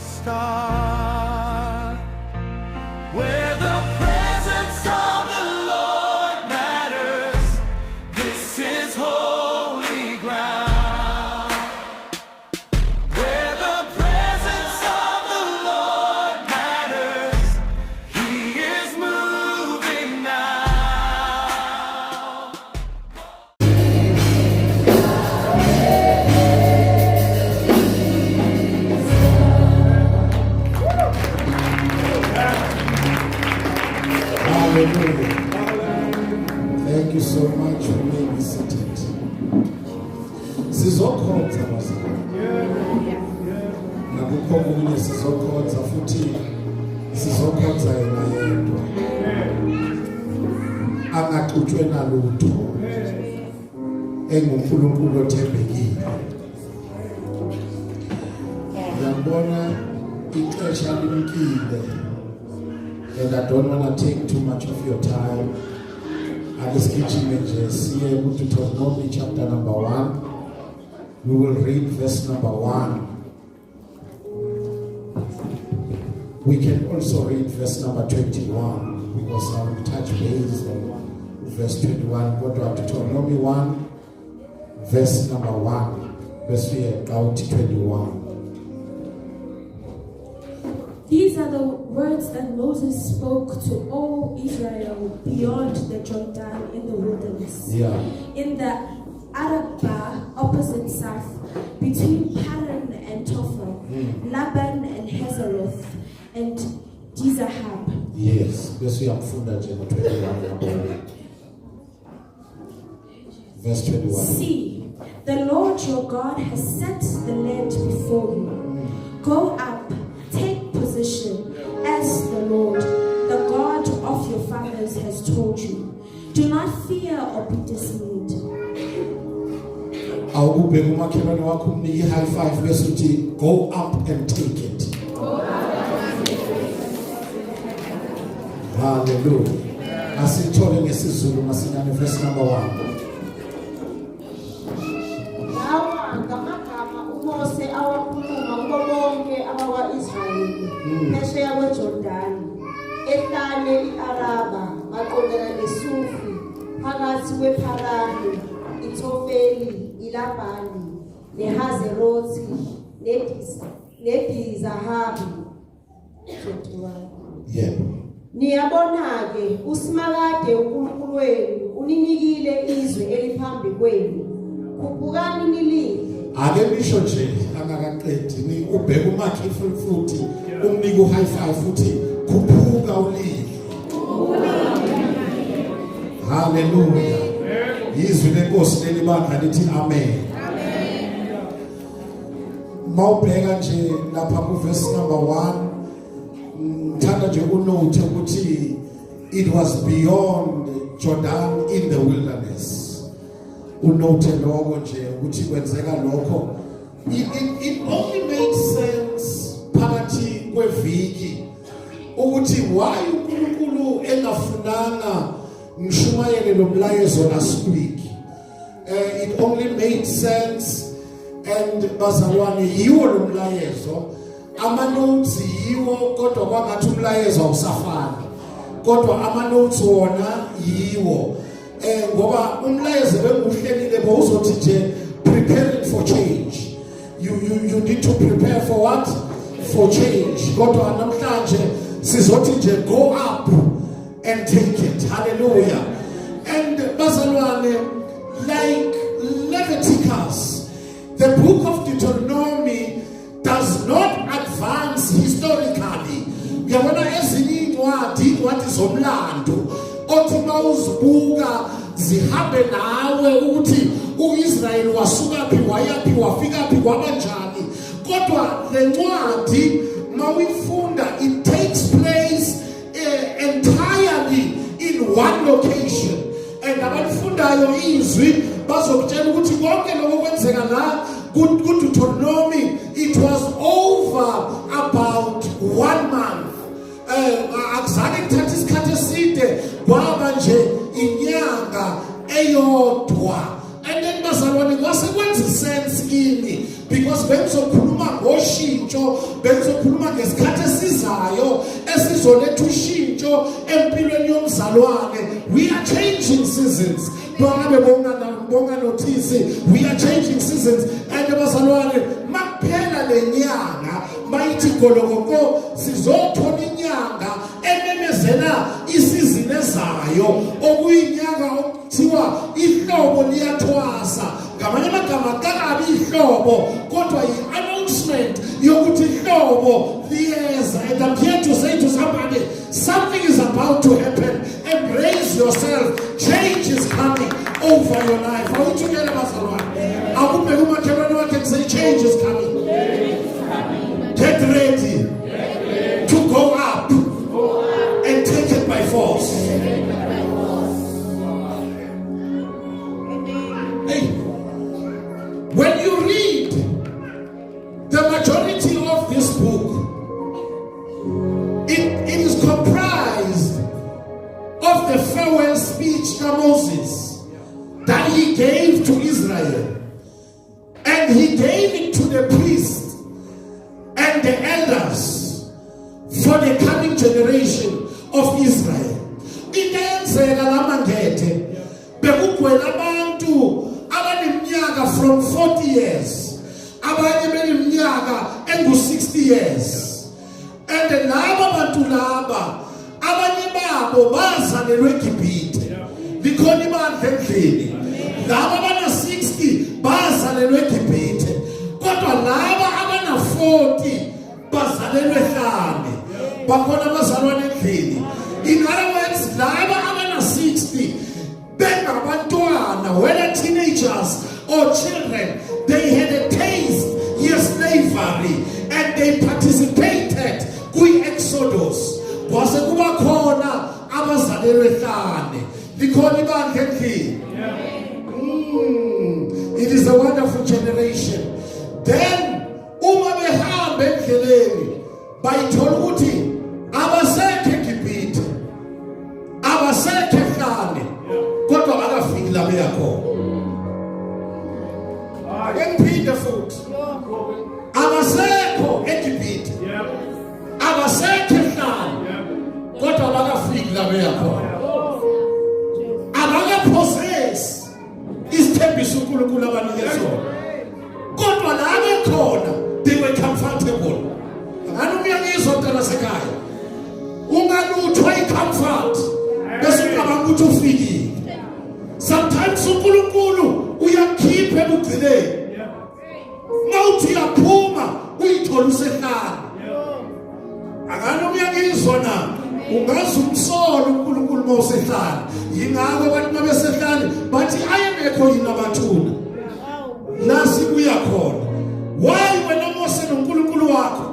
star, where the presence of the Lord matters. This is holy ground, where the presence of the Lord matters. He is moving now. Hallelujah. Thank you so much for being visited. Sizokhonza bazalwane. Nakukho okunye sizokhonza futhi sizokhonza yena yedwa. Angaxutshwe nalutho. EnguNkulunkulu othembekile. Ngiyabona ixesha limkile. And I don't want to take too much of your time. Alisigijime nje siye kuDuteronomy chapter number 1. We will read verse number 1. We can also read verse number 21 because I will touch base on verse 21. Go to Deuteronomy 1, verse number 1. Verse 21. These are the words that Moses spoke to all Israel beyond the Jordan in the wilderness. Yeah. In the Arabah opposite Saf, between Paran and Tophel, Laban and Hazeroth, and Dizahab. Yes. Verse 21. Verse 21. See, the Lord your God has set the land before you. Go up, take position as the Lord, the God of your fathers, has told you. Do not fear or be dismayed. Awubheka umakhelwane wakho umnike high five bese uthi go up and take it. Hallelujah. Asithole ngesizulu masinyane verse number 1. uMose awakhuluma kubo bonke abakwa-Israyeli phesheya kweJordani ehlane i-Araba maqondana neSufi phakathi kwePharani, iThofeli, iLabhani, neHazerothi, neDizahabi. Yeah. Niyabona-ke uSimakade uNkulunkulu wenu uninikile izwe eliphambi kwenu. Khuphukani nilile. Ake nisho nje angakaqedi ni ubheka umakhe futhi umnika high five futhi khuphuka ulile. Hallelujah. Izwi lenkosi lelibandla lithi amen. Mawubheka nje lapha ku verse number 1 ngithanda nje unote ukuthi it was beyond Jordan in the wilderness. Unote lokho nje ukuthi kwenzeka lokho. It only makes sense phakathi kweviki ukuthi why uNkulunkulu engafunanga ngishumayele lo mlayezo last week. It only made sense and bazalwane yiwo lo mlayezo ama-notes yiwo kodwa kwangathi umlayezo awusafani kodwa ama-notes wona yiwo ngoba umlayezo benguhlelile bowuzothi nje preparing for change. You need to prepare for what? For change. Kodwa namhlanje sizothi nje go up and take it. Hallelujah. And bazalwane, like Leviticus, the book of Deuteronomy does not advance historically. Uyabona ezinye incwadi zomlando othi mawuzibuka zihambe nawe ukuthi uIsrael wasukaphi wayaphi wafikaphi kwabanjani. Kodwa le ncwadi mawuyifunda it takes place entirely in one location. And abafundayo izwi bazokutshela ukuthi konke lokho kwenzeka la kuDeuteronomy it was over about 1 month. Akuzange kuthatha isikhathi eside kwaba nje inyanga eyodwa. And then bazalwane kwase kwenza sense kimi because bengizokhuluma ngoshintsho ushintsho, bengizokhuluma ngesikhathi esizayo esizoletha ushintsho empilweni yomzalwane. We are changing seasons. Bonga notice, we are changing seasons. And abazalwane makuphela lenyanga mayithi golokoko sizothola inyanga ememezela isizini ezayo okuyinyanga okuthiwa ihlobo liyathwasa. Ngamanye amagama kakabi ihlobo kodwa yi-announcement yokuthi ihlobo liyeza. And I'm here to say to somebody, something is about to happen. Embrace yourself. Change is coming over your life. Are we together, bazalwane? Akubheka umakhelwane wakhe and say change is coming. Get ready to go up and take it by force. Hey, when you read the majority of this book, it is comprised of the farewell speech to Moses that he gave to Israel, and he gave it to the priests and the elders for the coming generation of Israel. Intenzeka lamangete bekugwela abantu abaneminyaka from 40 years, abanye beneminyaka engu-60 years, and laba bantu laba abanye babo bazalelwe eGibhithe likhona ibandla endlini. Laba abana-60 bazalelwe eGibhithe kodwa laba abana-40 bazalelwe ehlane. Bakhona abazalwane endlini. In other words, laba abana-60 bengabantwana, whether teenagers or children, they had a taste of slavery and they participated kwi-Exodus. Kwase kuba khona abazalelwe ehlane likhona ibandla endlini. It is a wonderful generation. Then uma behamba endleleni bayithola ukuthi abasekho eGibhithe, abasekho ehlane kodwa bakafiki la beyakhona. Ngiphinde futhi, abasekho eGibhithe, abasekho ehlane kodwa bakafiki la beyakhona. Abakapossess isithembiso uNkulunkulu abanike sona kodwa la bekhona they were comfortable. Ngani umyangizwa mntana sekhaya, ungaluthwa i-comfort bese ucabanga ukuthi ufikile. Sometimes uNkulunkulu uyakhipha ebugcineni, mawuthi uyaphuma uyithola usehlane. Akani umyangizwa na ungazi umsolo uNkulunkulu mawusehlane. Yingakho abantu mabesehlane bathi ayengekho yini abathuna la sibuya khona. Why wena Mose noNkulunkulu wakho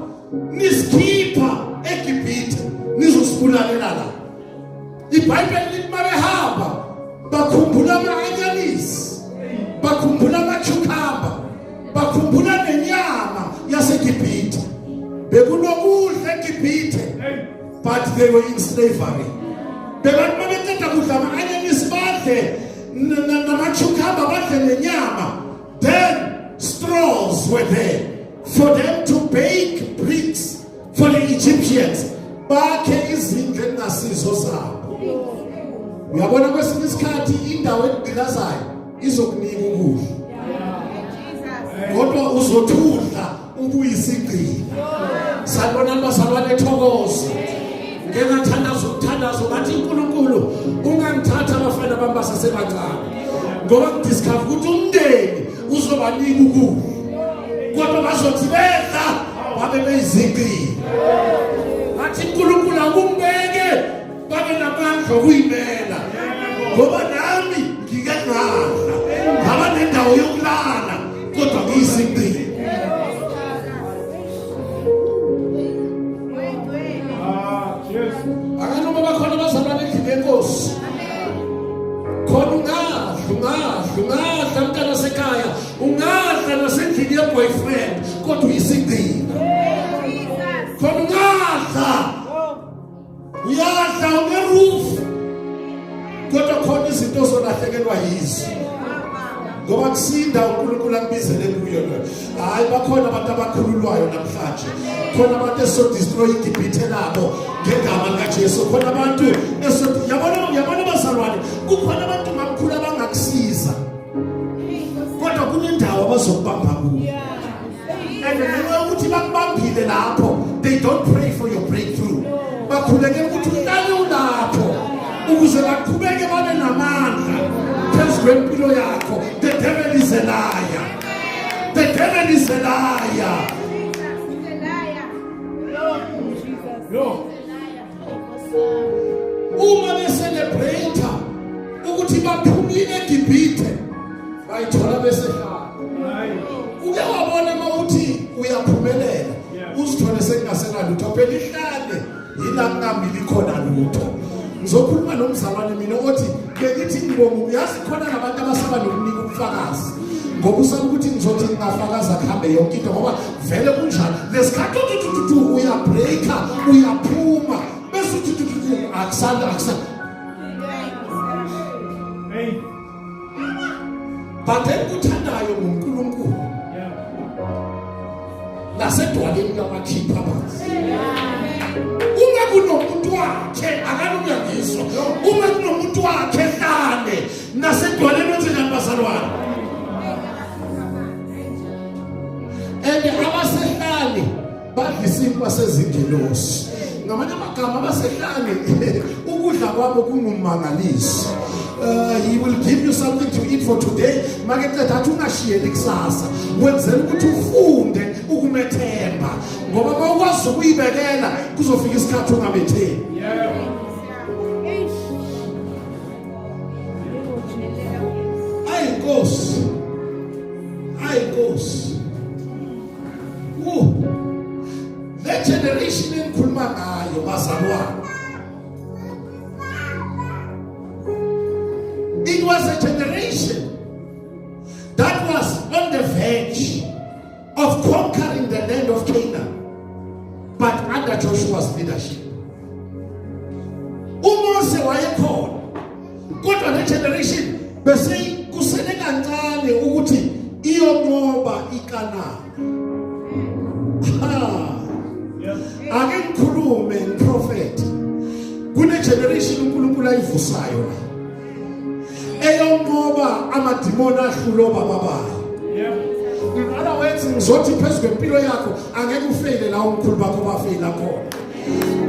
nisikhipha eGibhithe nizosibulalela la? iBhayibheli lithi mabehamba bakhumbula ama-anyanisi, bakhumbula ama-cucumber, bakhumbula nenyama yaseGibhithe. Bekunokudla eGibhithe but they were in slavery. Bebantu babeceda kudla ama-anyanisi badle nama-cucumber badle nenyama, then straws were there for them to bake bricks for the Egyptians. Bakhe izindlu engasizo zabo. Uyabona kwesinye isikhathi indawo egqilazayo izokunika ukudla kodwa uzothudla ubuyisigqila. Sanibona abazalwane ethokoza. Ngengathandazo bathi uNkulunkulu ungangithatha abafana bami basasebancane ngoba ngidiscover ukuthi umndeni uzobanika ukudla kodwa bazothi bedla babe beyizigqila. Bathi uNkulunkulu akumbeke babe namandla okuyimela ngoba nami ngike ngadla ngaba nendawo yokulala kodwa ngiyizigqila. Akanoma bakhona abazalwane endlini yenkosi khona ungadla mntana sekhaya, ungadla nasendlini ye-boyfriend kodwa uyisigqila. Khona uyadla une-roof kodwa khona izinto ozolahlekelwa yizo. ngoba kusinda uNkulunkulu akubizele kuyo lo. Hayi bakhona abantu abakhululwayo namhlanje. Khona abantu esodestroy iGibhithe labo ngegama likaJesu. Khona abantu yabona bazalwane, kukhona abantu makhulu abangakusiza. Kodwa kunendawo abazokubamba kuyo. And ngenxa yokuthi bakubambile lapho, they don't pray for your breakthrough. Bakhuleke ukuthi uhlale ulapho ukuze baqhubeke babe namandla phezu kwempilo yakho. The devil is a liar. The devil is a liar. Uma becelebrate ukuthi baphumile eGibhithe, bayithola besehlala. Uke wabona mawuthi uyaphumelela, uzithole sekungasena lutho, phela ihlale yila kungamili khona lutho. Ngizokhuluma nomzalwane mina othi bengithi ngibonga uyazi khona nabantu abasaba nokunika ubufakazi. Ngoba usaba ukuthi ngizothi ngingafakaza kuhambe yonke into ngoba vele kunjalo. Lesikhathi uya breaker, uyaphuma bese uthi akusanda. But ekuthandayo ngoNkulunkulu nasedwaleni yamakhipha phansi. Uma kunomuntu wakhe akalungangizwa, uma kunomuntu wakhe hlale nasedwaleni wenzeni bazalwane. Abasehlali badlisimba sezingelosi. Ngamanye amagama abasehlali ukudla kwabo kungumangaliso. He will give you something to eat for today. Makethetha ungashiyeli kusasa. Wenzela ukuthi ufunde ukumethemba. Ngoba mawukwazi ukuyibekela kuzofika isikhathi ungabethembi. Ayinkosi. Le generation engikhuluma ngayo bazalwane. It was a generation that was on the verge of conquering the land of Canaan, but under Joshua's leadership. Umose wayekhona, kodwa le generation bese kusele kancane ukuthi iyonqoba iKanani. Ake ngikhulume prophet. Kune generation uNkulunkulu ayivusayo la. Eyonqoba amadimoni ahlulo bababayo. In other words, ngizothi phezu kwempilo yakho angeke ufeyile la uNkulunkulu bakho bafeyila khona.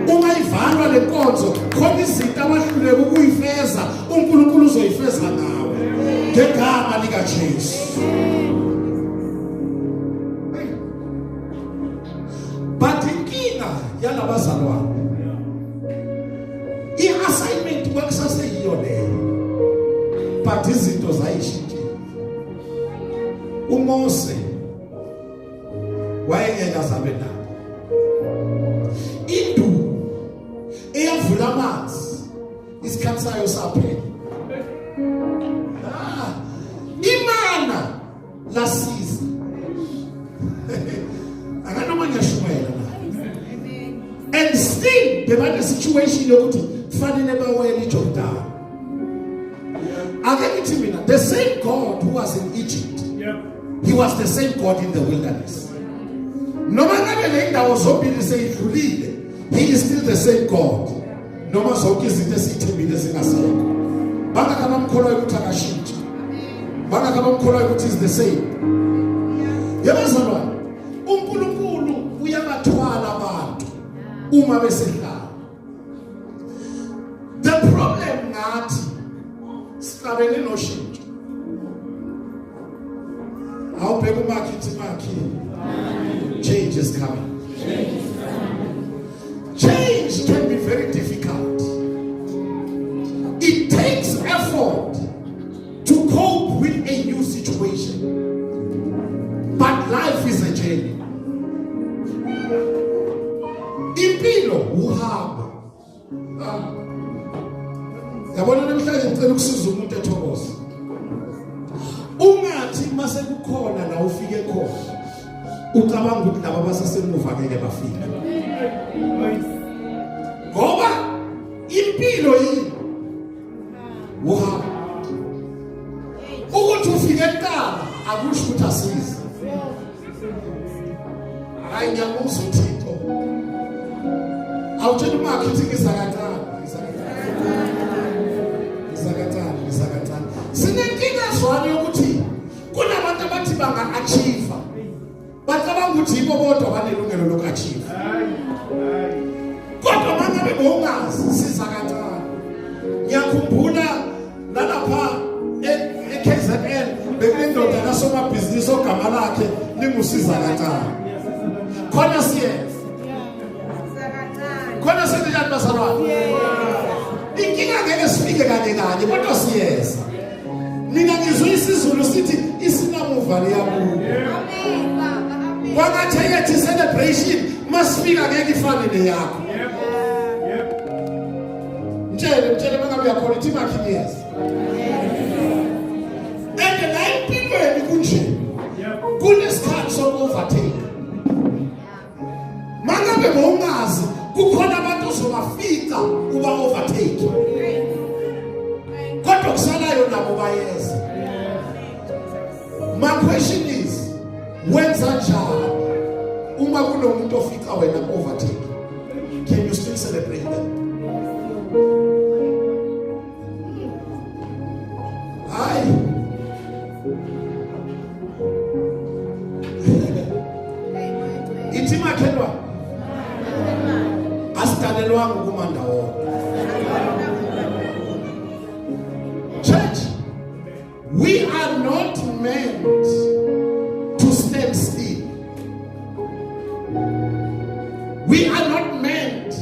Uma ivalwa lenkonzo khona izinto abahluleke ukuyifeza, uNkulunkulu uzoyifeza nawe ngegama likaJesu. But inkinga yalabazalwane, i-assignment kwakusase yiyo leyo, but izinto zayishintshile. uMose wayengeka zabe nabo induku eyavula amanzi isikhathi sayo saphela. Imana lasiza akanoma ngiyashumela na. And still bebane situation yokuthi kufanele bawele iJordan. Again, the same God who was in Egypt, he was the same God in the wilderness. Noma ngabe le indawo zombili seyidlulile, he is still the same God. Noma zonke izinto esithembile zingasekho. Bangaka bamkholwa ukuthi akashintshe. Bangaka bamkholwa ukuthi is the same. Yabazalwane, uNkulunkulu uyabathwala abantu uma besehlala. The problem ngathi sihlabene noshintsho. Awubheka uMakhithi Makhi. Change is coming. Change can be very difficult. It takes effort to cope with a new situation. But life is a journey. Impilo uhamba. Yabona namhlanje ngicela ukusiza umuntu ethokoza. Ungathi mase kukhona la ufike khona. Ucabanga ukuthi laba basasemuva ngeke bafike. Ngoba impilo yini? Uhamba. Ukuthi ufike ekhaya awutshela umakhe uthi ngisakathana. Sinenkinga zwani yokuthi kunabantu abathi banga-achieve bacabanga ukuthi yibo bodwa banelungelo loku-achieve. Kodwa mangabe bowungazi sizakathana. Ngiyakhumbula nalapha e-KZN bekunendoda kasomabhizinisi ogama lakhe lingusizakathana. Khona siyeza. Khona senjani bazalwane? Inkinga ngeke sifike kanye kanye kodwa siyeza. Mina ngizwe isiZulu sithi isinamuva liyabuya. Amen baba, amen. Wangathi yethi celebration masifika ngeke ifane neyakho. Mtshele mangabe yakhona ithi makhi yes. And the nine people kunje. Kunesikhathi soku-overtake. Mangabe bowungazi kukhona abantu ozobafika uba overtake. Kodwa kusalayo nabo bayeza. My question is, wenza njani uma kunomuntu ofika wena overtake? Can you still celebrate them? Hayi. Ithi makhelwa. Asidanelwanga ukumanda wona. Church, we are not meant to stand still. We are not meant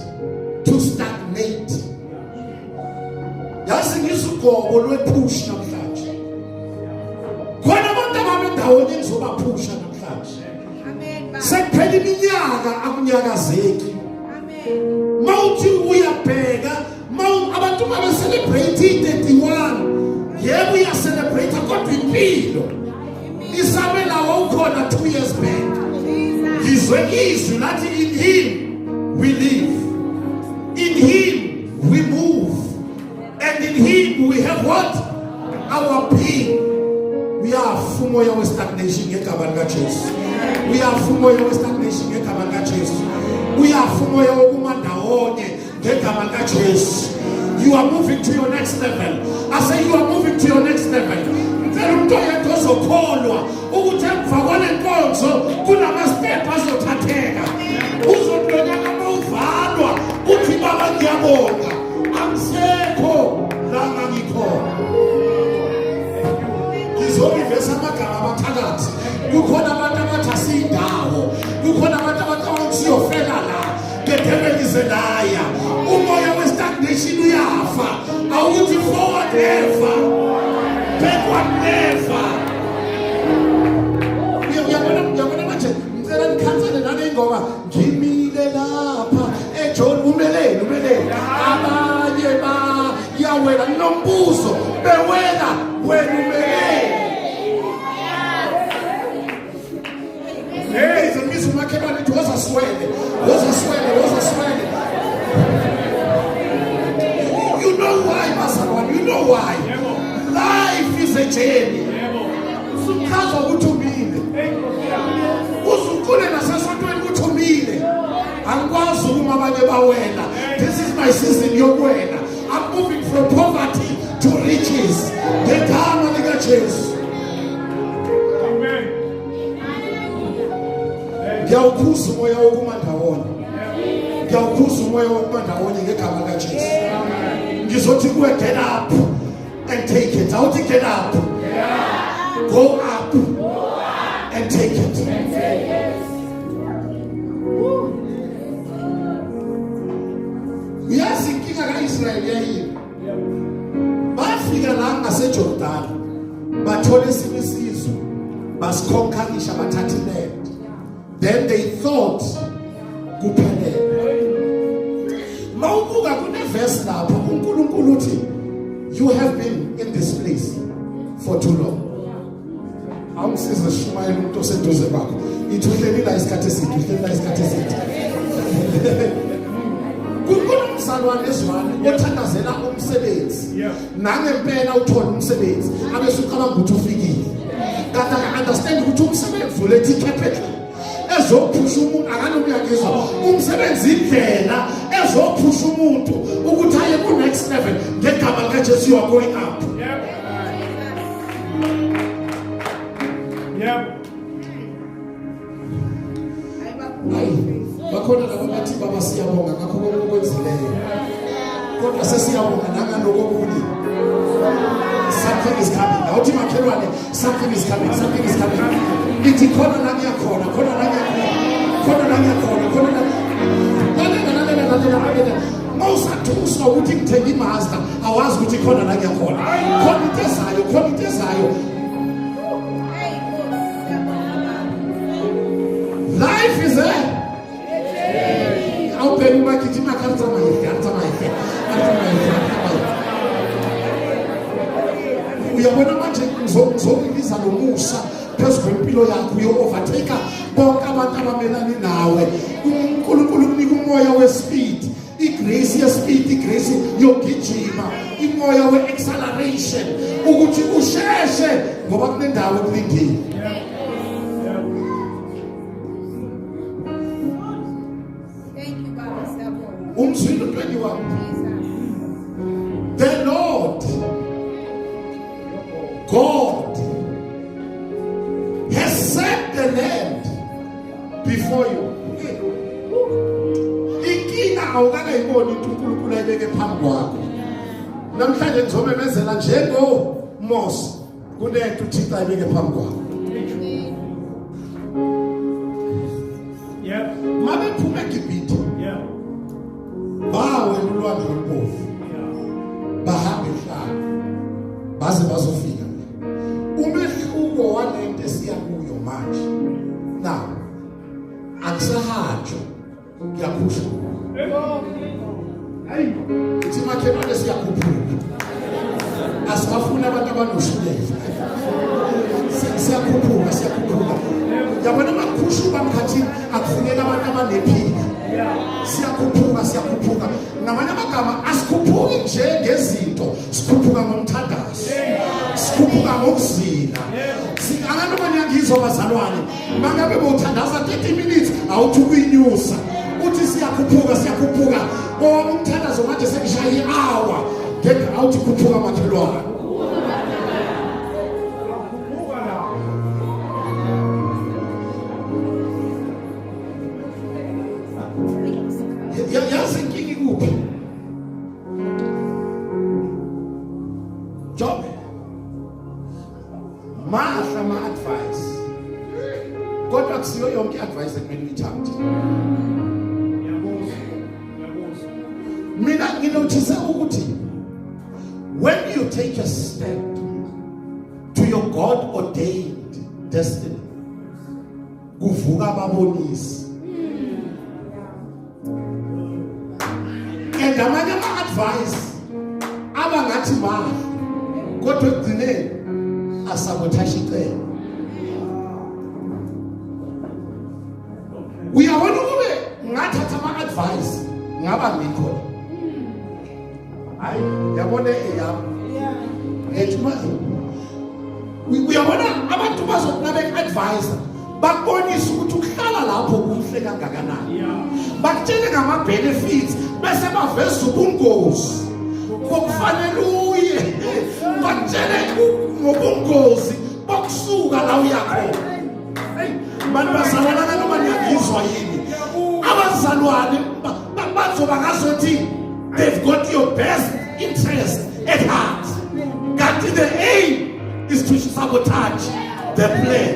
to stagnate. Yazi ngisugobo lwepush namhlanje. Khona abantu ababendawonye engizobapusha namhlanje. Amen. Sekuphela iminyaka akunyakazeki. Amen. Mawuthi uyabheka, abantu babe celebrate 31. Yeah, we are celebrating kodwa impilo. Isabela wawukhona 2 years back. Ngizwe izwi lathi in him we live. In him we move. And in him we have what? Our being. We are fumoya we stagnation ngegama lika Jesu. We are fumoya we stagnation ngegama lika Jesu. We are fumoya wokumandawonye ngegama lika Jesu. You are moving to your next level. I say you are moving to your next level. Ngicela umuntu oyedwa ozokholwa ukuthi emva kwale nkonzo kunama-step azothatheka. Uzodlonyaka mawuvalwa uthi baba ngiyabonga akusekho la ngangikhona. Ngizobivesa amagama abathakathi. Kukhona abantu abathi asiyindawo. Kukhona abantu abathi siyofela la. The devil is a liar. Umoya we-stagnation uyafa. Awuthi forward never, backward never. Uyabona manje ngicela nikhansele nale ngoba ngimile lapha eJohn umelele abanye bayawela nombuzo bewela wena umelele. Hey, izimiso makhelwane ithi woza swele. You know why, Masawan? You know why? Life is a journey. Usukhazwa ukuthi umile. Usukhule nasesontweni ukuthi umile. Angikwazi uma abanye bawela. This is my season yokwela. I'm moving from poverty to riches. Ngegama lika Jesu. Ngiyawukhuza umoya wokumandawonye. Ngiyawukhuza umoya wokumandawonye ngegama lika Jesu. Ngizothi kuwe get up and take it. Awuthi get up. Go up and take it. Uyazi inkinga ka-Israyeli yayini? Bafika la ngaseJordan bathola esinye isizwe basikhonkanisha bathatha iland. Then they thought kuphelele. Mawubuka kuneverse lapho uNkulunkulu uthi you have been in this place for too long. Awusiza Shumayeli umuntu oseduze kwakho. Ithi uhleli la isikhathi eside. Kunomzalwane ezwane othandazela umsebenzi. Nangempela uthola umsebenzi abese ucabanga ukuthi ufikile. Kanti aka-understand ukuthi umsebenzi uletha icapital. Ezophusha umuntu akanomuyangizwa umsebenzi indlela ezophusha umuntu ukuthi aye ku next level ngegama lika Jesu. You are going up. Hayi bakhona labo bathi baba siyabonga ngakho okwenzileyo, kodwa sesiyabonga nangalokho. Something is coming. Awuthi makhelwane, something is coming. Something is coming. Ithi khona la ngiyakhona, khona la ngiyakhona, khona la ngiyakhona, khona la. Mawusathuswa ukuthi ngithenga imaster, awazi ukuthi khona la ngiyakhona. Khona into ezayo, khona into ezayo. Life is there. I'll pay you back. It's my cards on my head. Uyabona manje ngizokubiza nomusa phezu kwempilo yakho uyo-overtake bonke abantu abamelani nawe. uNkulunkulu kunika umoya wespeed, igrace yespeed, igrace yokugijima, imoya we-acceleration ukuthi usheshe ngoba kunendawo ekulindile. Umzwile 21. The Lord God has set the land before you. Inkinga awukakayiboni ukuthi uNkulunkulu ayibeke phambi kwakho. Namhlanje ngizomemezela njengoMose kunento uThixo ayibeke phambi kwakho. Yeah. Mabe phuma eGibhithe. Yeah. Bawe ulwandle olubomvu. Bahambe hlala baze bazofika. Umehluko walento esiya kuyo manje. Now akusahajo kuyakhusha. Hayi ithi makhelwane siyakhuphuka. Asifuna abantu abanoshukela. Siyakhuphuka. Yabona makhushu bamkhathini akufuneka abantu abanephika. Siyakhuphuka. Ngamanye amagama asikhuphuki nje ngezinto, sikhuphuka ngomthandazo, sikhuphuka ngokuzila. Singakho manje ngizwa bazalwane, mangabe bothandaza 30 minutes awuthi ukuyinyusa. Uthi siyakhuphuka. Ngoba umthandazo manje sekushaye i-hour. Ngeke awuthi khuphuka makhelwane. Yazi inkinga ikuphi? Job mahla ma-advice, kodwa kusiyo yonke i-advice ekumele uyithathe. Mina nginothise ukuthi when you take a step to your God-ordained destiny, kuvuka ababonisi. Ngamanye ama-advice abangathi mahla kodwa ekugcineni asabothasha icebo. Uyabona ukube ngathatha ama-advice ngaba ngikho. Hayi yabona uyabona abantu bazokunabe advice bakubonisa ukuthi ukuhlala lapho kuhle kangakanani. Bakutshele ngama-benefits bese baveza ubungozi bokufanele uye. Bakutshele ngobungozi bokusuka la uyakhona. Abantu bazalwana noma niyangizwa yini? Abazalwane bazoba ngazothi they've got your best interest at heart. Kanti the aim is to sabotage the plan.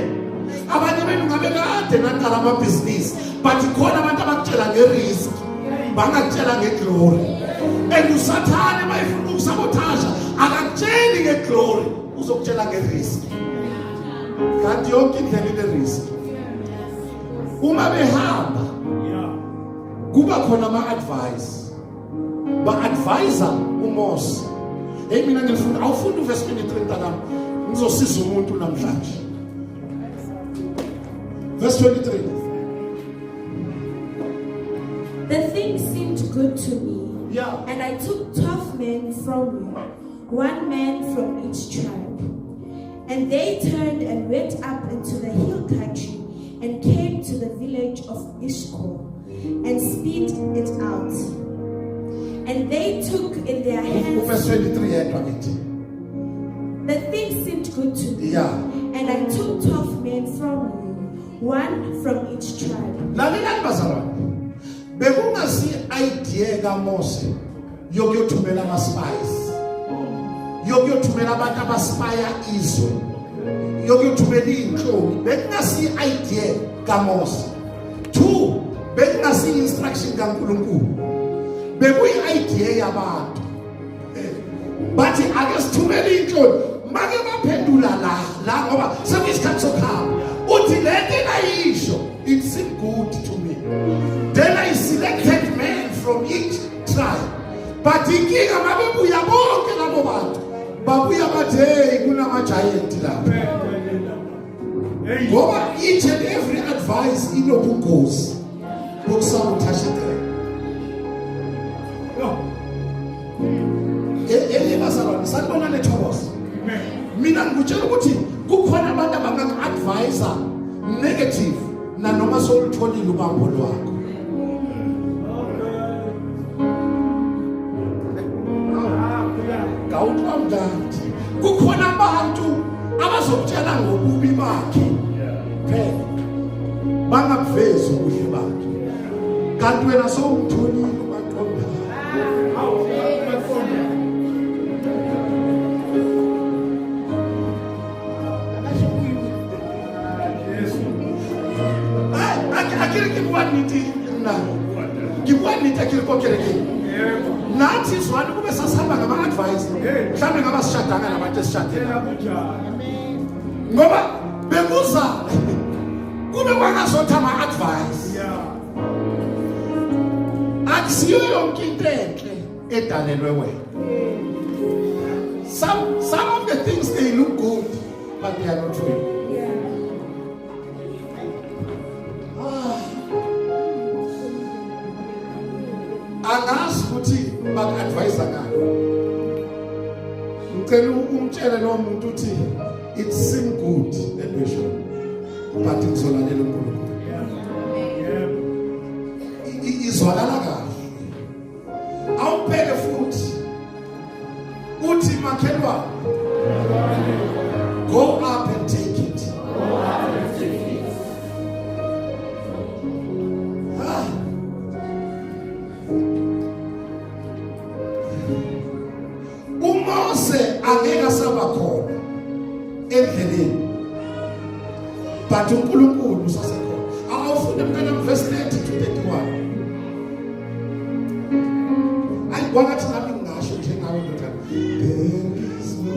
Abanye benu ngabe kade naqala amabhizinisi but khona abantu abakutshela ngerisk bangakutshela ngeglory. And usathane mayifuna ukusabotage akakutsheli ngeglory, uzokutshela ngerisk. Kanti yonke indlela inerisk. Uma behamba kuba khona ama-advice, ba-advisor uMose. Hey mina ngifuna awufunda uverse 23 ntanami ngizosiza umuntu namhlanje. Verse 23. The thing seemed good to me. Yeah. And I took 12 men from you, 1 man from each tribe. And they turned and went up into the hill country and came to the village of Eshcol and spit it out. And they took in their hands, Verse 23 yedwa ngithi. the thing seemed good to me. Yeah. And I took 12 men from you, one from each tribe. Lalela bazalwane. Bekungasi idea kaMose yokuyothumela ama spies. Yokuyothumela abantu abaspaya izwe. Yokuyothumela inhloli. Bekungasi idea kaMose. 2, bekungasi instruction kaNkulunkulu. Bekuyi idea yabantu. Bathi ake sithumele inhloli. Make baphendula la ngoba sekuyisikhathi sokuhamba. Uthi lento ayisho, it seemed good to me. Then I selected men from each tribe. But inkinga mabebuya bonke labo bantu. Babuya bathi hey kunama giant lapha. Ngoba each and every advice inobungozi bokusabotage. Bazalwane sanibona lethokoza. Mina ngikutshela ukuthi kukhona abantu abanga-advisor negative nanoma solutholile ubambo lwakho. Gawuqamdandi. Kukhona abantu abazokutshela ngobubi bakhe. Phela bangakuvezi ubuhle bakhe. Kanti wena sowumtholile ubaqonda. Ngikwanita kilikokereke nathi izwana kube sasihamba ngama-advice mhlawumbe ngaba sishadanga nabantu esishadela ngoba bekuza kube kwangazothi ama-advice akusiyo yonke into enhle edalelwe wena. Some of the things they look good but they are not real. Angazi ukuthi baka-advise ngani. Ngicela umtshele lo muntu uthi it seems good that we should but ngizolalela uNkulunkulu. Izwakala kahle. Awubheke futhi uthi makhelwa go up and take it. uMose angeke saba khona endleleni but uNkulunkulu usasekhona. Awufunde mntana verse 30 to 31. Ayikwangathi nami ngingasho nje ngawe ndoda. There is no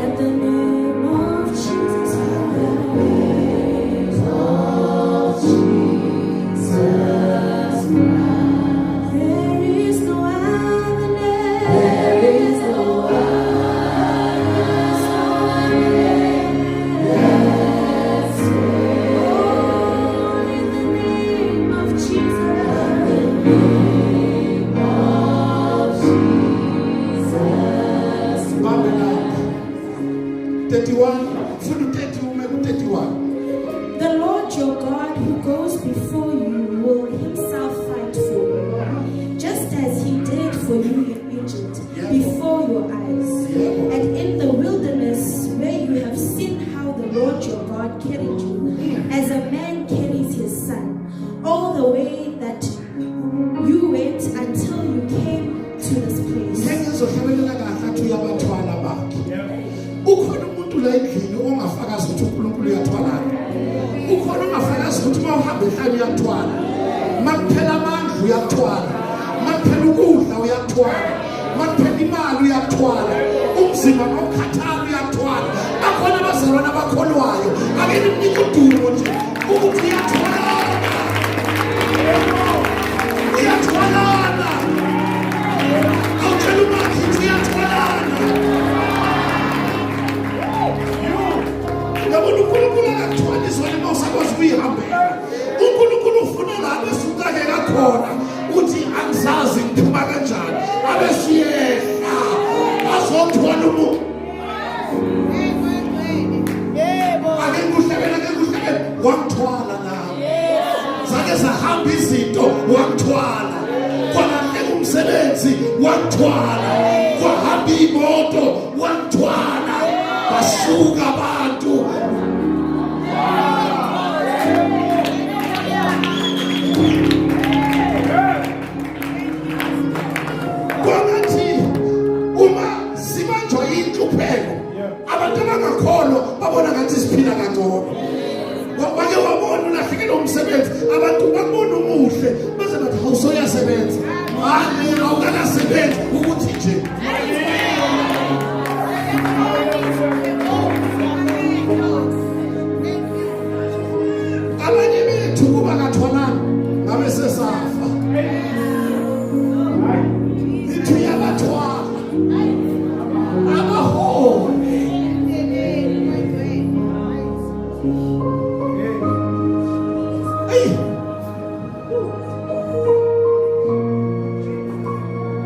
At the name of Jesus, there is no other name. There is no in the name of Jesus. 31 full 30 ume 31. The Lord your God who goes before you will himself fight for you, just as he did for you in Egypt, before your eyes. And in the wilderness where you have seen how the Lord your God carried you, as a man carries his son, all the way that you went until you came to this place. Ukhona umuntu la endlini ongafakazi ukuthi uNkulunkulu uyathwala. Ukhona ongafakazi ukuthi uma uhamba ehlane uyathwala. Makuphela amandla uyathwala. Makuphela ukudla uyathwala. Makuphela imali uyathwala. Umzimba mawukhathala uyathwala. Bakhona abazalwane abakholwayo. Ake nimnike udumo nje ukuthi uyathwala. Uyathwala. Awutshela umathi uyathwala. Yabona uNkulunkulu akathwaliswa lema usakwazi ukuyihambela. uNkulunkulu ufuna la besuka-ke kakhona uthi angizazi ngiphuma kanjani abesiyehla azothwala umuntu. Ake nguhlebele wangithwala nami zake zahamba izinto wangithwala kwalahleka umsebenzi wangithwala kwahamba imoto wangithwala basuka abantu kwangathi uma sibanjwa inhlupheko abantu abangakholwa babona ngathi siphila kangcono wake wabona ulahlekelwe umsebenzi abantu bakubona umuhle bese bathi awusoyasebenza hayi awukanasebenzi ukuthi nje abanye bethu kuba kathonana ngabe sesafa ithu yabathwala abaholi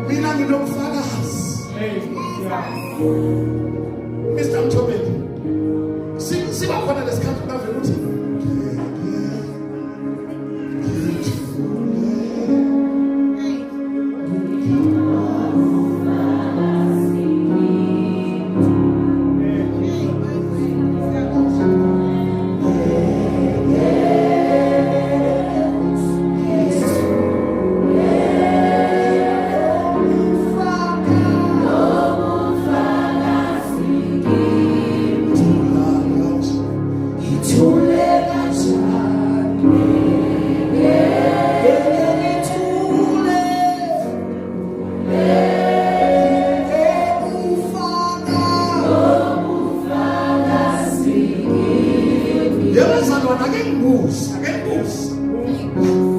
mina nginomfakazi Mr. Mthobeli siba khona lesikhathi bavela uthi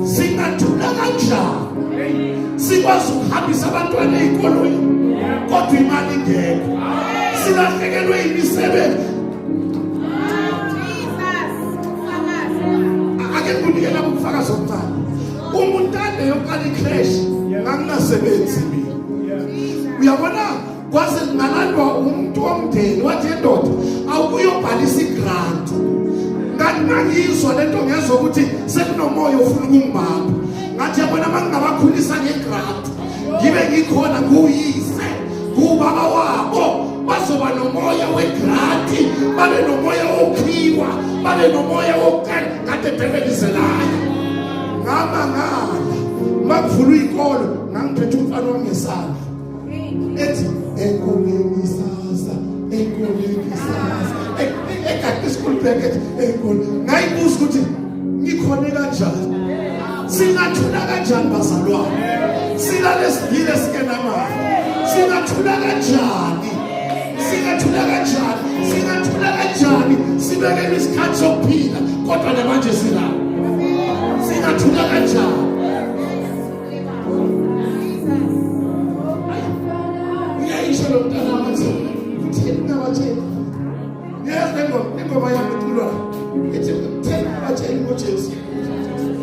singathula kanjani sikwazi ukuhambisa abantwana ezikolweni kodwa imali ingekho silahlekelwe imisebenzi ake nginikele ubufakazi obuncane umuntu ade yoqala icrash ngangingasebenzi mina uyabona kwaze ngalandwa umuntu womndeni wathi endoda awukuyobhalisa igrant ngangizwa lento ngezwe ukuthi sekunomoya ofuna ukungibamba ngathi yabona mangingabakhulisa ngegrant ngibe ngikhona kuyise kubaba wabo bazoba nomoya wegrant babe nomoya wokhiwa babe nomoya wokukala kade bebelizelayo ngamangala makuvula ikolo ngangiphethe umfana wangesana ethi enkoleni sasa ekade school bracket enkolo ngayibuza ukuthi ngikhone kanjani singathula kanjani bazalwane silale sigile sikenamali singathula kanjani sibekele isikhathi sokuphila kodwa namanje silala singathula kanjani ngiyayisho lo mntana wathi uthini ngabatshela ingoma yami iculwa ithi utheni ngabatshela ngoJesu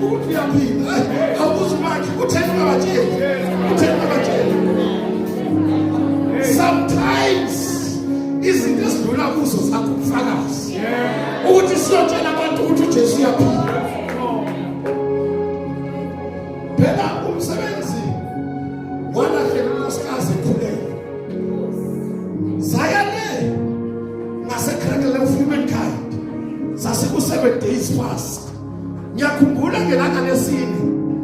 ukuthi uyaphila awuzumaki utheni ngabatshela sometimes izinto esidlula kuzo zakho ubufakazi ukuthi siyotshela abantu ukuthi uJesu uyaphila phela umsebenzi walahlela unkosikazi ekhulele sayale ngasekrekele uFumankind sasiku 7 days fast ngiyakhumbula ngelanga lesine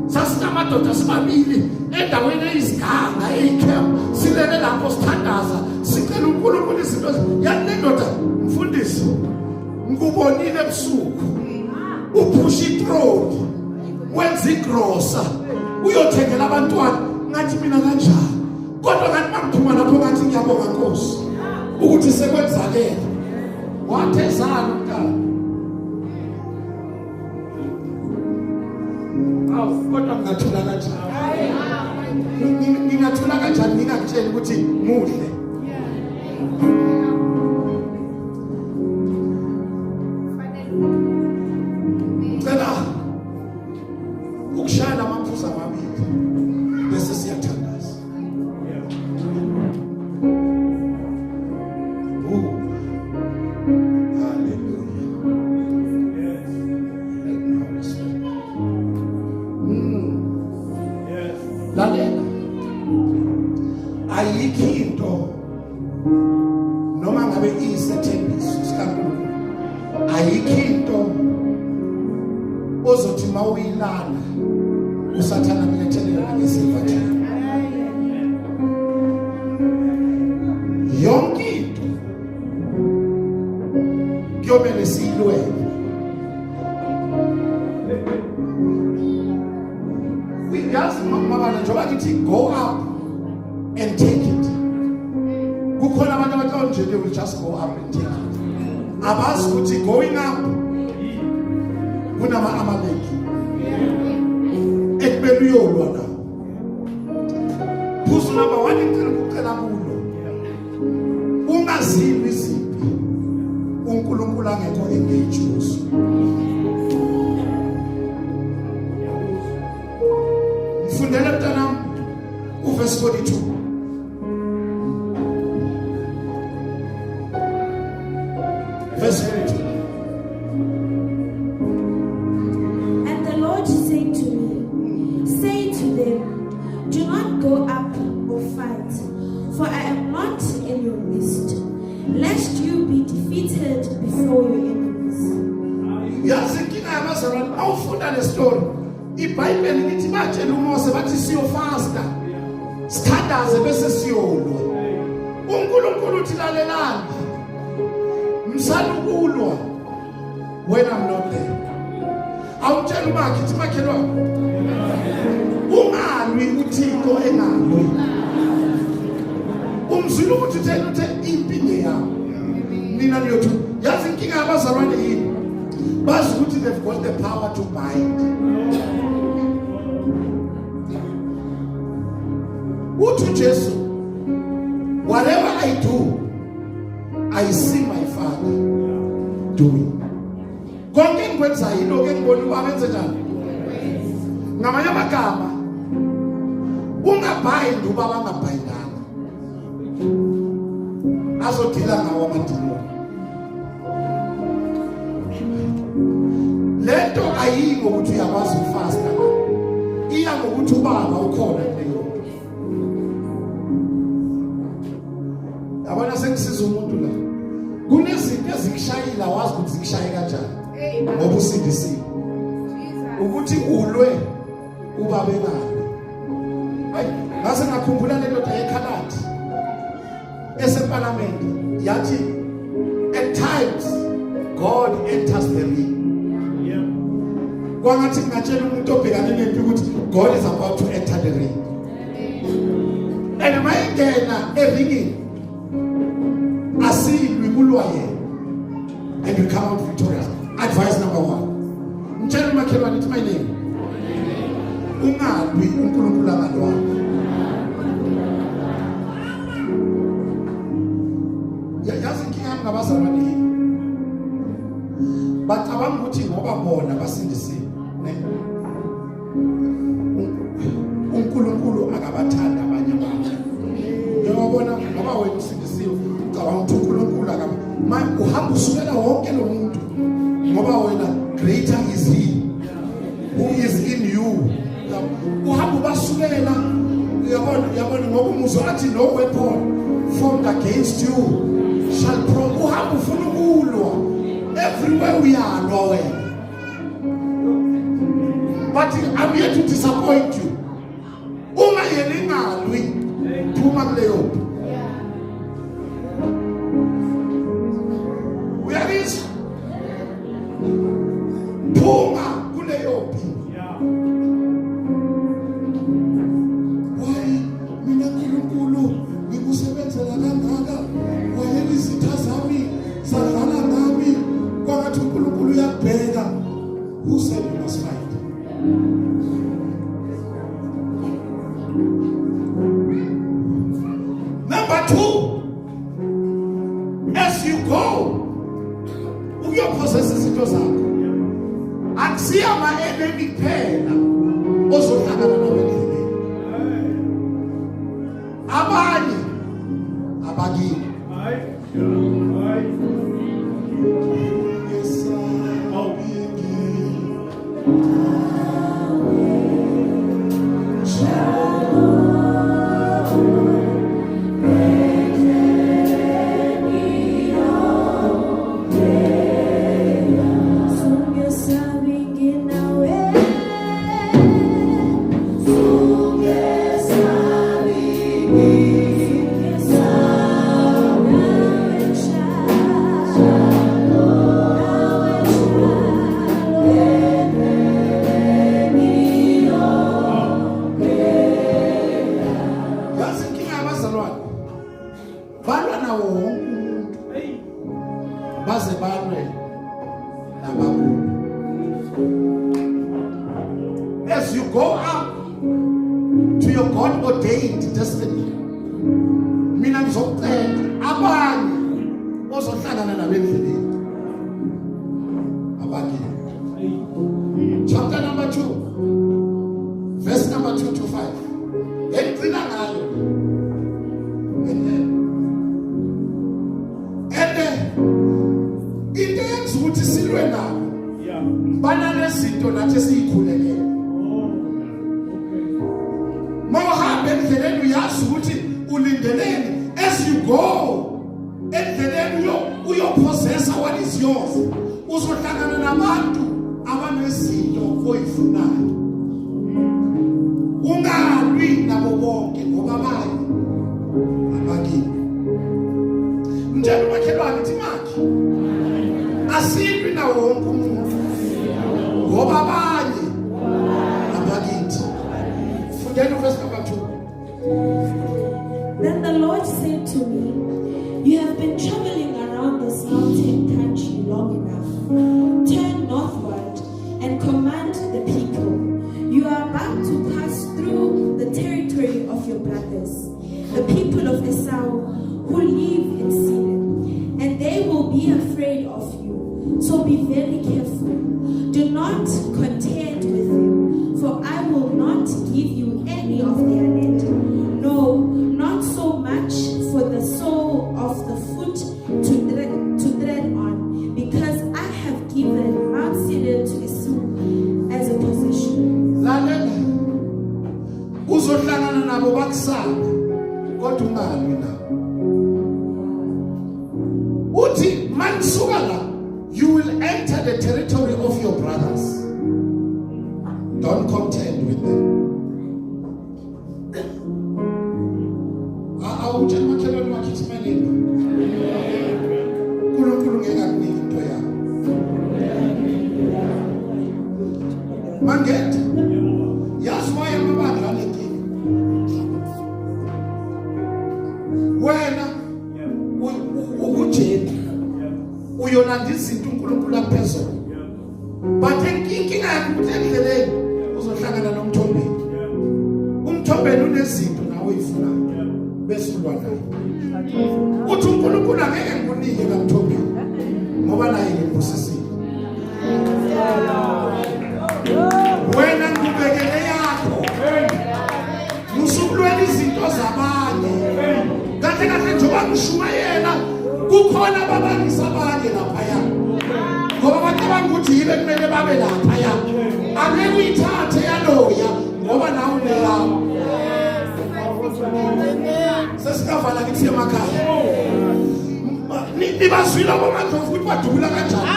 sasinamadoda sibabili endaweni eyisiganga eyicamp silele lapho sithandaza sicela uNkulunkulu izinto yanendoda mfundisi ngikubonile ebusuku uphusha itroli wenza igrosa uyothengela abantwana ngathi mina kanjani kodwa ngathi mangiphuma lapho ngathi ngiyabonga Nkosi ukuthi sekwenzakele wathezana umntana kodwa ngingathula kanjani ngingakutshela ukuthi muhle cela ukushaya amaphuzu amabili bese siyathandaza hallelujah ayikho into ozothi mawuyilana usathana kulethelela ngesivathini. Yonke into kuyomele siyilwele. Uyazi mabana njengoba ngithi go up and take it. Kukhona abantu abathi nje they will just go up and take it. Abazi ukuthi going up kunama amaleki ekubeni uyolwa nawo. Phuzu number 1 ngicela ukucela kulo, ungazimi iziphi uNkulunkulu angekho engage kuzo. Mfundele mntanami uverse 42. Verse 42. And the Lord said to me, say to them, do not go up or fight, for I am not in your midst, lest you be defeated before your enemies. Yazi inkinga yabazalwane awufunda le story. iBhayibheli lithi batshela uMose bathi siyofasta sithandaze bese siyolwa. uNkulunkulu uthi lalelani, msalukulwa when I'm not there. Awutshela umakhe uthi makhelwa ungalwi uThixo engalwi. Umzulu ukuthi uthena uthe impinge yakho mina niyothu. Yazi inkinga yabazalwane yini? Bazi ukuthi they've got the power to bind. Uthi Jesu, whatever I do, I see my Father doing. Konke ngikwenzayo yilo ke ngibona ubaba enze njani. Ngamanye amagama ungabhayindi ubaba angabhayindanga, azodila ngawo amadimoni. Lento ayingo ukuthi uyakwazi ukufasta, iya ngokuthi ubaba ukhona kuleyo. Yabona sengisiza umuntu la, kunezinto ezikushayila wazi ukuthi zikushaye kanjani ngoba usindisiwe. Ukuthi ulwe ubaba engane. Hayi, ngase ngakhumbula le ndoda eKhaladi eseparlamente yathi at times God enters the ring. Kwangathi ngatshela umuntu obhekane nempi ukuthi God is about to enter the ring. And mayengena eringini asilwi kulwa yena and we come out victorious. Advice number 1. Mtshela umakhelwane uthi my name. Ungalwi uNkulunkulu angalwa. Yazi inkinga ngabazalwane yini? Bacabanga ukuthi ngoba bona basindisiwe, ne? uNkulunkulu akabathanda abanye abantu. Uyabona ngoba wena usindisiwe ucabanga ukuthi uNkulunkulu manje uhamba usukela wonke lo muntu ngoba wena greater is he who is in you. Uhamba basukela, uyabona ngoba umuzwa athi no weapon formed against you shall prosper. Uhamba ufuna ukulwa everywhere we are nowhere. But I'm here to disappoint you. Uma yena ingalwi phuma kuleyo. Uyalizwa? Phuma kuleyo. Why mina uNkulunkulu ngikusebenzela kangaka? Wayena izitha zami zadlala nami kwangathi uNkulunkulu uyabheka. Who said you must fight? Number 2, as you go, uyopossess izinto zakho. Akusiya ama-enemy kuphela ozohlangana nawe endleleni. Abanye abakini. Yeah. as you go up to your God ordained destiny, mina ngizocela abanye ozohlangana nabo endleleni abanye. Chapter number 2, verse number 2 to 5. Engcina ngayo. Into yenza ukuthi silwe nabo. Bananezinto nathi esiyikhulekele. Mawuhambe endleleni uyazi ukuthi ulindeleni. As you go endleleni uyopossessa what is yours. Uzohlangana nabantu abanezinto oyifunayo. Ungalwi nabo bonke ngoba bayi abakini. Njalo makhelwane uthi makhi asilwi nawo wonke umuntu ngoba abanye abakithi. Fundeni verse number 2. Then the Lord said to me, "You have been traveling around this mountain country long enough. Turn northward and command the people. You are about to pass through the territory of your brothers, the people of Esau, who live in Seir, and they will be afraid of you. So be very careful. Do not contend with them, for I will not give you any of their land. No, not so much for the sole of the foot to tread on, because I have given Mount Seir to Esau as a possession." Lalela uzohlangana nabo bakusaba kodwa ungalwi nabo. Uthi mansuka la you will enter the territory of your brothers. Don't contend with them. Awutshela makhelwane wakhe ithi manini uNkulunkulu ngeke akunike into yakho. Mangete yazi waye amabandla lenkinga. Wena ukujeni uyolanda izinto uNkulunkulu aphezulu. But inkinga yakho ukuthi endleleni uzohlangana nomthombeni. Umthombeni unezinto nawe uyifunayo bese ulwa naye. Uthi uNkulunkulu angeke ngikunike kamthombeni ngoba naye ngibusisile. Wena ngibekele yakho musukulweni izinto zabanye kahle kahle njengoba ngishumayela kukhona ababangisa abanye laphaya ngoba bacabanga ukuthi yibe kumele babe laphaya. Angeke uyithathe yaloya ngoba nawe uneyawo. Sesikavala ngithi emakhaya nibazwile bomandlovu ukuthi badubula kanjani.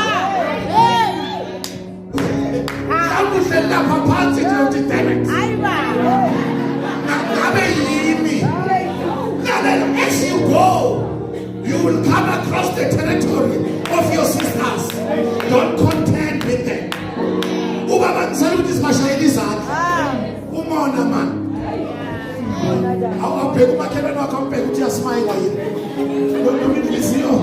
Akuhle lapha phansi nje direct. Ngabe yimi. As you go, you will come across the territory of your sisters. Don't contend with them. Ubaba ngisaluthi sibashayela izandla. Umona man. Awubheka umakhelwane wakho umbheka ukuthi uyasmayila yini. Nomindlisiyo.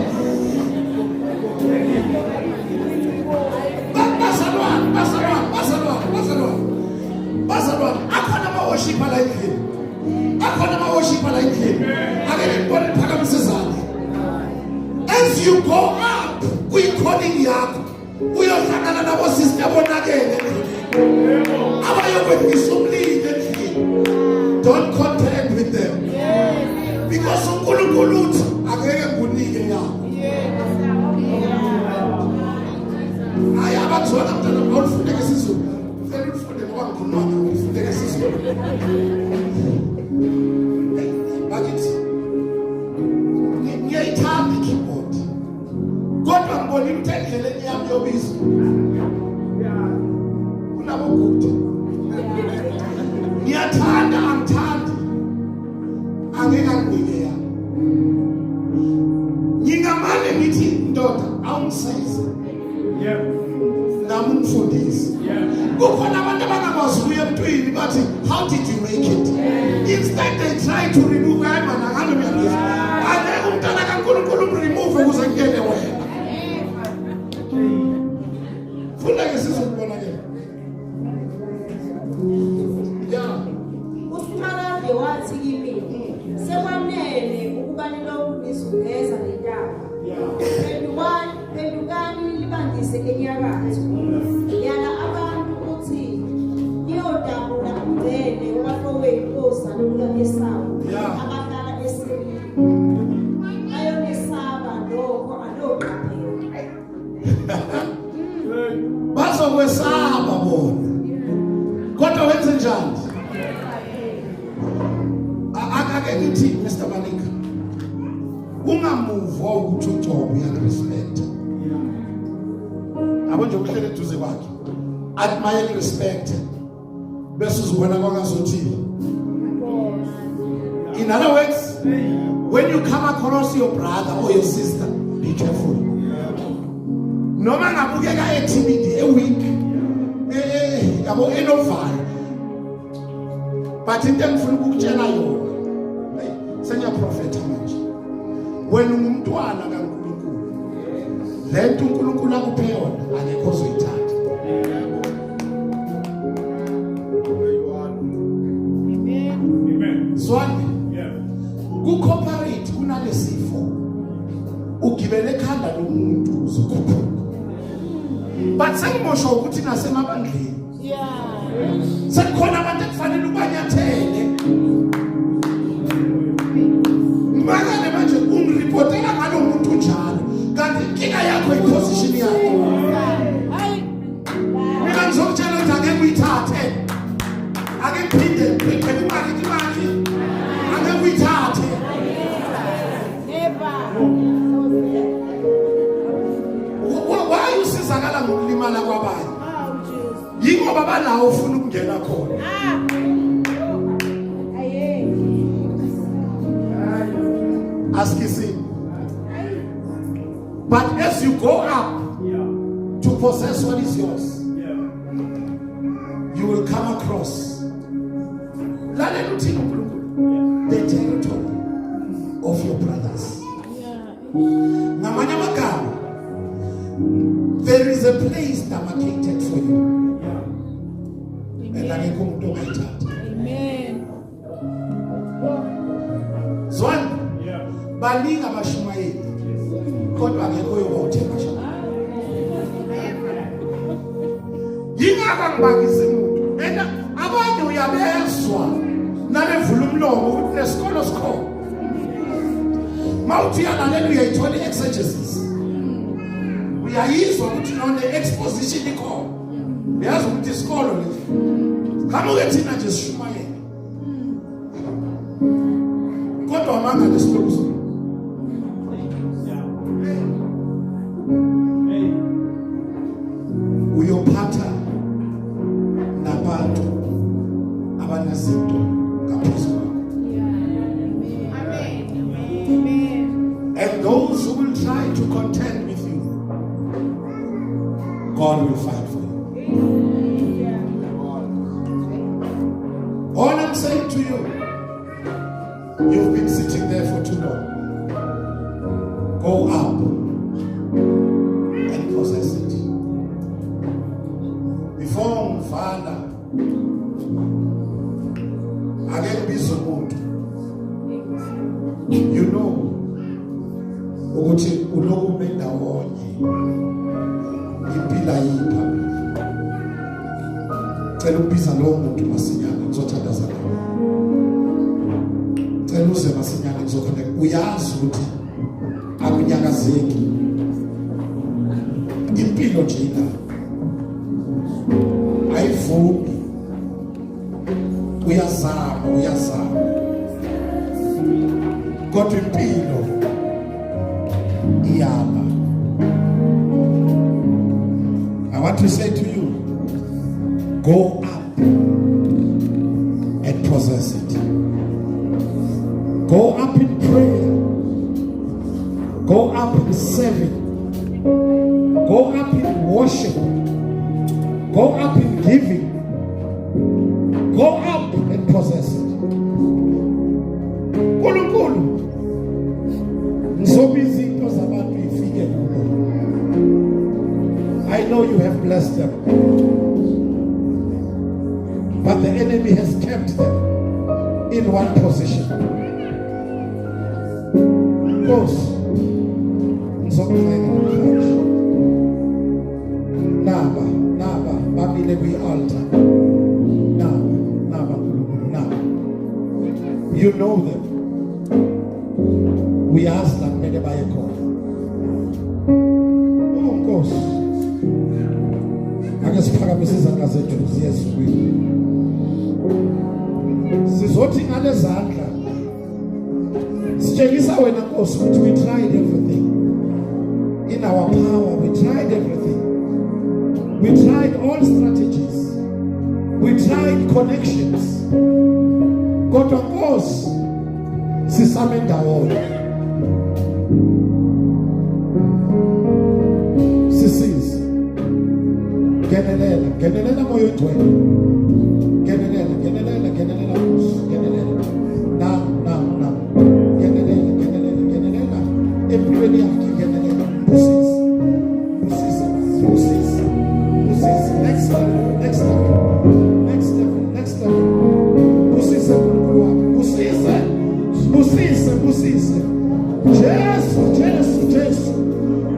Bazalwane akhona ama-worship la endlini. Akhona ama-worship la endlini. Akeke ngibone phakamise izandla. As you go up kwi-calling yakho uyohlangana nabo sister bonakele endlini. Abayokwehlisa umlilo endlini. Don't contend with them. Because uNkulunkulu uthi akeke ngikunike yakho. Hayi abathona mntana awufunde ngesizulu. Ufuna ufunde ngoba ngikhuluma ufunde ngesizulu. Bakithi ngiyayithanda i-keyboard. Kodwa ngibona ukuthi endleleni yami yobizo kunabo kude. Ngiyathanda angithandi. Angeke ngikunike yakho. Ngingamane ngithi ndoda awungisize. Nami umfundisi. Kukhona abantu abangakwazi ukuya emntwini bathi how did you make it? Instead they try to remove ayimana ngalo myangisi. Angeke umntana kaNkulunkulu umremove ukuze ngene wena. Funda ngesizulu bona ke. enyakatho. Yala abantu uthi niyodabula umngcele wabafowethu ozalula eSawu abahlala eSeyiri. Ayonesaba lokho aloqaphela. Bazokwesaba bona. Kodwa wenze njani? Akake ngithi Mr. Malika. Ungamove ukuthi uJob uyarespect. Abo nje ukuhlele eduze kwakhe. Admire respect. Bese uzibona kwangazothi. In other words, when you come across your brother or your sister, be careful. Noma ngabukeka eTVD week yabo enovalo. But into engifuna ukukutshela yona. Senya prophet manje. Wena umntwana kaNkulunkulu. Lento uNkulunkulu akuphe yona angekho zoyithatha. Swami. Ku-cooperate kunalesifo. Ugibele ekhanda lomuntu uzokhuphuka. But sengimosho ukuthi nasemabandleni. Sekukhona abantu ekufanele ubanyathele. Ngibakele manje ungiripotela ngalo muntu njalo. Kanti inkinga yakho iposition yakho. Mina ngizokutshela ukuthi ake uyithathe. Ake phinde phinde imali. Ake uyithathe. Why usizakala ngokulimala kwabanye? Yingoba balawo ufuna ukungena khona. Ask him. But as you go up to possess what is yours, you will come across the territory of your brothers. There is a place demarcated for you. And I come to my church. Zwan, baningi abashumayeli kodwa ngekho yokuthenga shaka. Yingaka ngibangisa umuntu. Ena abanye uyabezwa nabevula umlomo ukuthi lesikolo sikhona. Mawuthi yalalela uyayithola exegesis. Uyayizwa ukuthi none exposition ikhona. Uyazi ukuthi isikolo lesi. Kama uthina nje sishumayela. Kodwa manga lesikolo. Uyophatha nabantu abanazinto ngaphezulu. And those who will try to contend with you, God will fight for you. All I'm saying to you, you've been sitting there for too long. Go up and possess it. Before Father, again be so good. You know, ukuthi uloku bendawonye impila yipha. Cela ubiza lo muntu masinyane ngizothandaza nawe. Cela uze masinyane ngizokhona uyazi ukuthi akunyakazeki. Impilo nje ila. Ayivumi. Uyazama. Kodwa impilo iyama. I want to say to you, go up and possess it. Go up in prayer. Go up in serving. Go up in worship. Go up in giving. Go up and possess it. Nkulunkulu ngizobiza izinto zabantu ifike kulo. I know you have blessed them, but the enemy has kept them in one position. Because Naba, bamile kwi-altar. Naba, Naba. You know them. Uyazi la kumele baye khona. Oh Nkosi. Ake siphakamise izandla zethu siyezulwini. Sizothi ngale zandla. Sitshengisa wena Nkosi ukuthi we tried everything. In our power, we tried everything. We tried all strategies. We tried connections. Kodwa Nkosi sisame ndawonye. Sisize. Genelela moyo wethu. Genelela Nkosi. Genelela. Now. Genelela. Empilweni yakhe genelela. Busisi. Next level. Busisi.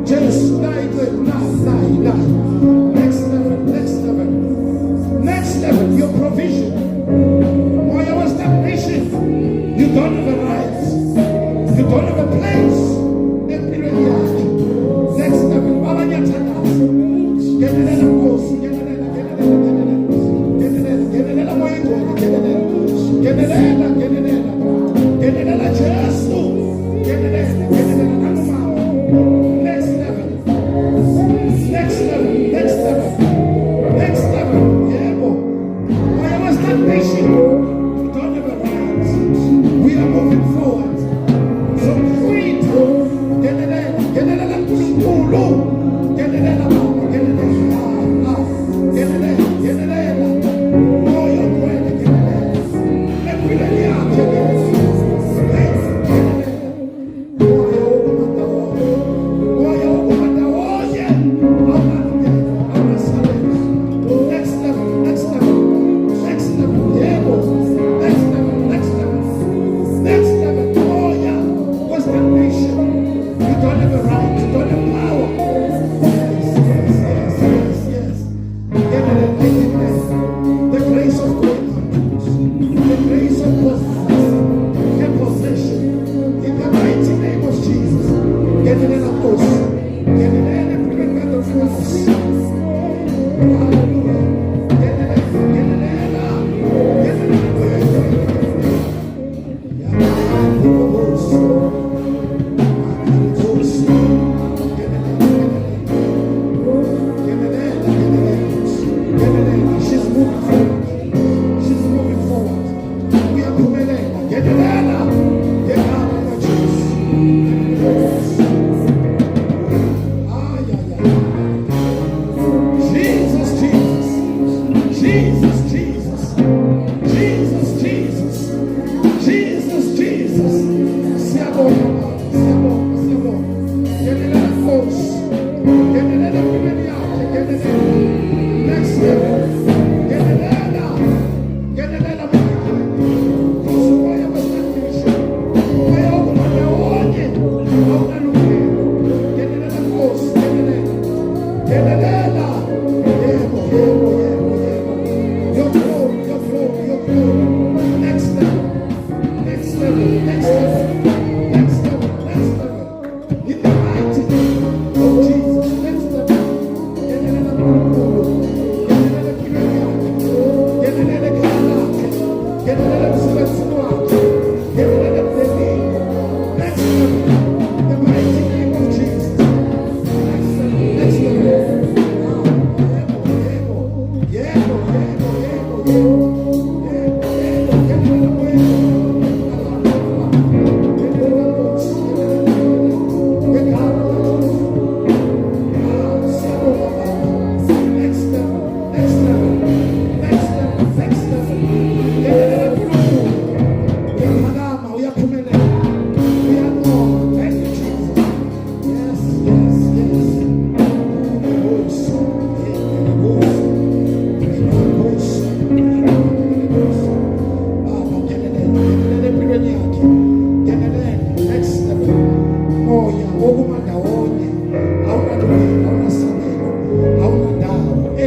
Just like Next level, your provision. Why was that nation? You don't have a right. You don't have a place. Next level,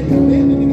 egameni